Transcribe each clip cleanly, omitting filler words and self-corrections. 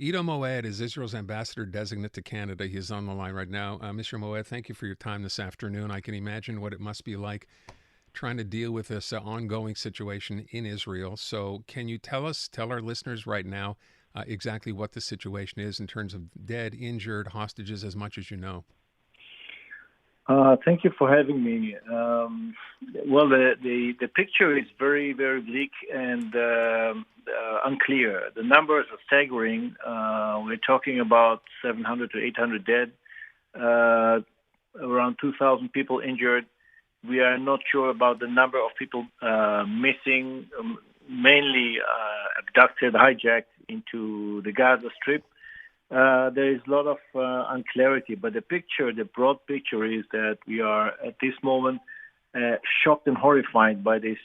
Iddo Moed is Israel's ambassador-designate to Canada. He is on the line right now. Mr. Moed, thank you for your time this afternoon. I can imagine what it must be like trying to deal with this ongoing situation in Israel. So can you tell our listeners right now exactly what the situation is in terms of dead, injured, hostages, as much as you know? Thank you for having me. Well, the picture is very, very bleak and unclear. The numbers are staggering. We're talking about 700 to 800 dead, around 2,000 people injured. We are not sure about the number of people missing, mainly abducted, hijacked into the Gaza Strip. There is a lot of unclarity, but the broad picture is that we are at this moment shocked and horrified by this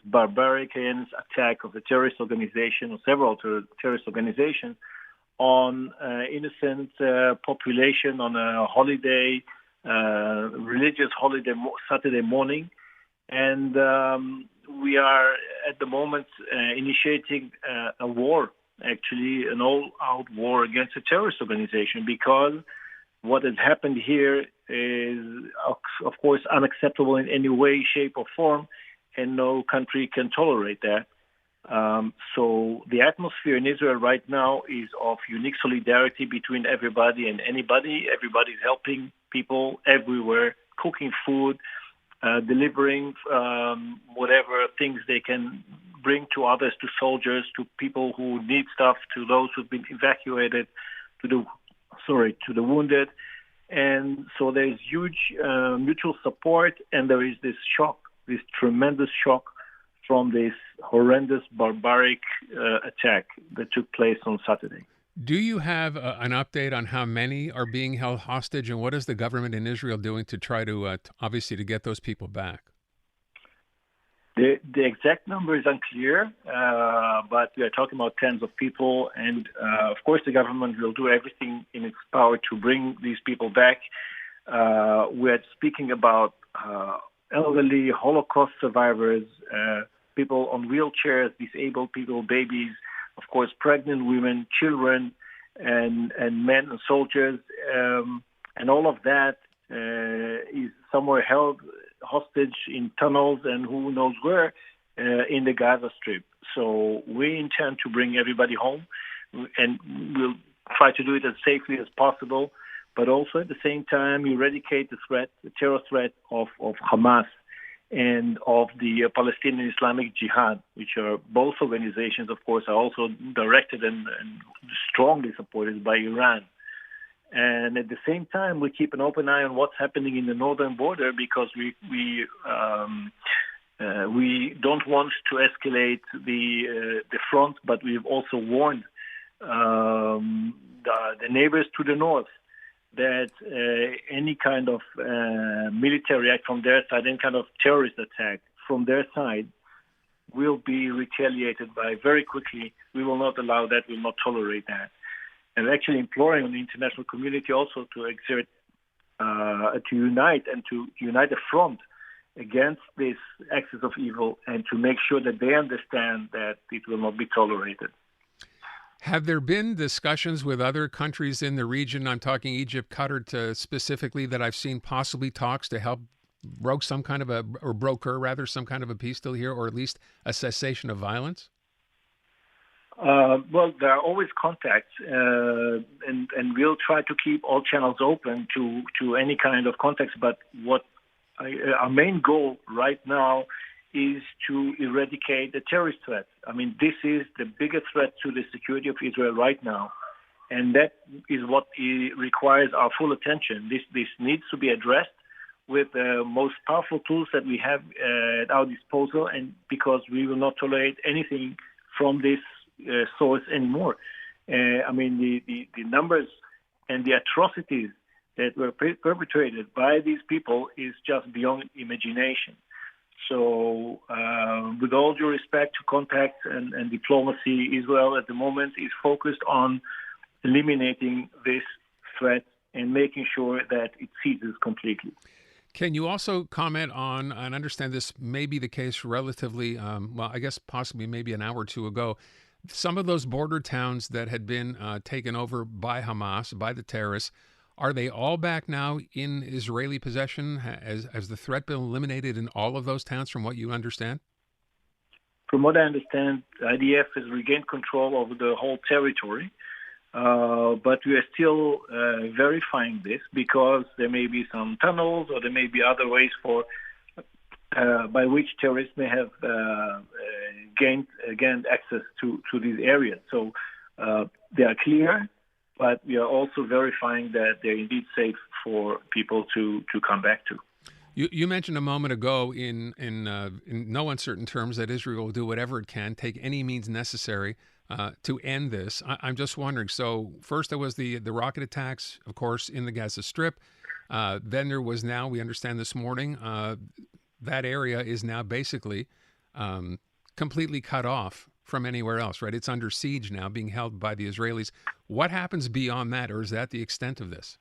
barbaric attack of the terrorist organization, or several terrorist organizations, on innocent population on a holiday, religious holiday, Saturday morning, and we are at the moment initiating a war. Actually, an all-out war against a terrorist organization, because what has happened here is, of course, unacceptable in any way, shape, or form, and no country can tolerate that. So the atmosphere in Israel right now is of unique solidarity between everybody and anybody. Everybody's helping people everywhere, cooking food, delivering whatever things they can bring to others, to soldiers, to people who need stuff, to those who've been evacuated, to the wounded. And so there is huge mutual support, and there is this shock, this tremendous shock from this horrendous, barbaric attack that took place on Saturday. Do you have an update on how many are being held hostage, and what is the government in Israel doing to try to, obviously, to get those people back? The exact number is unclear, but we are talking about tens of people, and of course the government will do everything in its power to bring these people back. We're speaking about elderly Holocaust survivors, people on wheelchairs, disabled people, babies, of course pregnant women, children, and men and soldiers, and all of that is somewhere held hostage in tunnels and who knows where in the Gaza Strip. So we intend to bring everybody home, and we'll try to do it as safely as possible, but also at the same time eradicate the terror threat of Hamas and of the Palestinian Islamic Jihad, which are both organizations, of course, are also directed and strongly supported by Iran. And at the same time, we keep an open eye on what's happening in the northern border, because we don't want to escalate the front, but we've also warned the neighbors to the north that any kind of military act from their side, any kind of terrorist attack from their side, will be retaliated by very quickly. We will not allow that. We will not tolerate that. And actually imploring on the international community also to exert, to unite a front against this axis of evil, and to make sure that they understand that it will not be tolerated. Have there been discussions with other countries in the region? I'm talking Egypt, Qatar specifically, that I've seen possibly talks to help broker some kind of a peace deal here, or at least a cessation of violence? Well, there are always contacts, and we'll try to keep all channels open to any kind of contacts. But our main goal right now is to eradicate the terrorist threat. I mean, this is the biggest threat to the security of Israel right now, and that is what requires our full attention. This needs to be addressed with the most powerful tools that we have at our disposal, and because we will not tolerate anything from this source anymore. I mean, the numbers and the atrocities that were perpetrated by these people is just beyond imagination. So, with all due respect to contacts and diplomacy, Israel at the moment is focused on eliminating this threat and making sure that it ceases completely. Can you also comment on, and understand this may be the case relatively, I guess possibly maybe an hour or two ago, Some of those border towns that had been taken over by Hamas, by the terrorists, are they all back now in Israeli possession? Has the threat been eliminated in all of those towns, from what you understand? From what I understand, IDF has regained control over the whole territory, but we are still verifying this because there may be some tunnels or there may be other ways by which terrorists may have gained access to these areas. So they are clear, but we are also verifying that they're indeed safe for people to come back to. You mentioned a moment ago in no uncertain terms that Israel will do whatever it can, take any means necessary to end this. I'm just wondering, so first there was the rocket attacks, of course, in the Gaza Strip. Then there was, now we understand this morning, that area is now basically completely cut off from anywhere else, right? It's under siege now, being held by the Israelis. What happens beyond that, or is that the extent of this?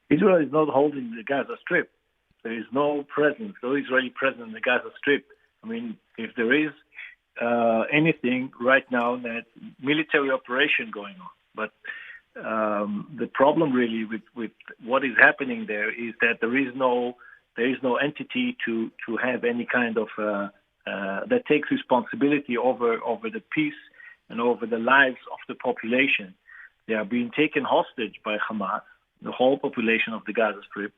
Israel is not holding the Gaza Strip. There is no presence, no Israeli presence in the Gaza Strip. I mean, if there is anything right now, that military operation going on. But the problem really with what is happening there is that there is no entity to have any kind of that takes responsibility over the peace and over the lives of the population. They are being taken hostage by Hamas, the whole population of the Gaza Strip.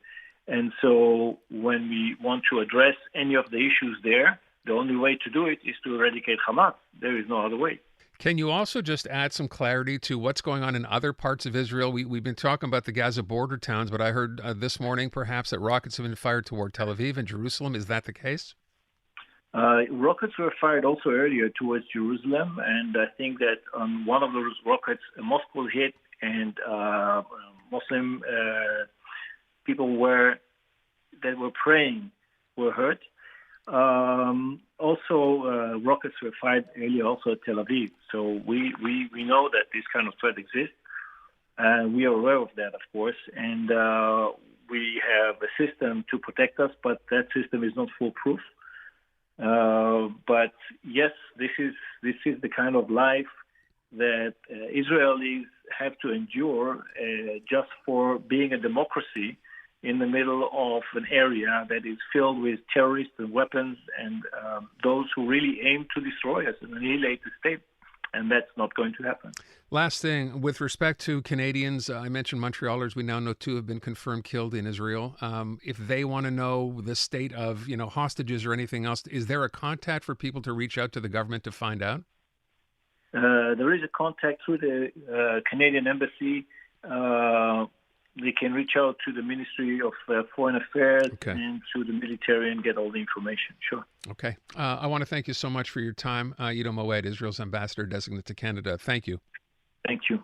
And so when we want to address any of the issues there, the only way to do it is to eradicate Hamas. There is no other way. Can you also just add some clarity to what's going on in other parts of Israel? We've been talking about the Gaza border towns, but I heard this morning perhaps that rockets have been fired toward Tel Aviv and Jerusalem. Is that the case? Rockets were fired also earlier towards Jerusalem, and I think that on one of those rockets, a mosque was hit, and Muslim people that were praying were hurt. Also, rockets were fired earlier also at Tel Aviv. So we know that this kind of threat exists. We are aware of that, of course, and we have a system to protect us, but that system is not foolproof. But yes, this is the kind of life that Israelis have to endure just for being a democracy in the middle of an area that is filled with terrorists and weapons and those who really aim to destroy us and annihilate the state. And that's not going to happen. Last thing, with respect to Canadians, I mentioned Montrealers. We now know 2 have been confirmed killed in Israel. If they want to know the state of, hostages or anything else, is there a contact for people to reach out to the government to find out? There is a contact through the Canadian Embassy. They can reach out to the Ministry of Foreign Affairs and to the military and get all the information. Sure. Okay. I want to thank you so much for your time. Iddo Moed, Israel's Ambassador-designate to Canada. Thank you. Thank you.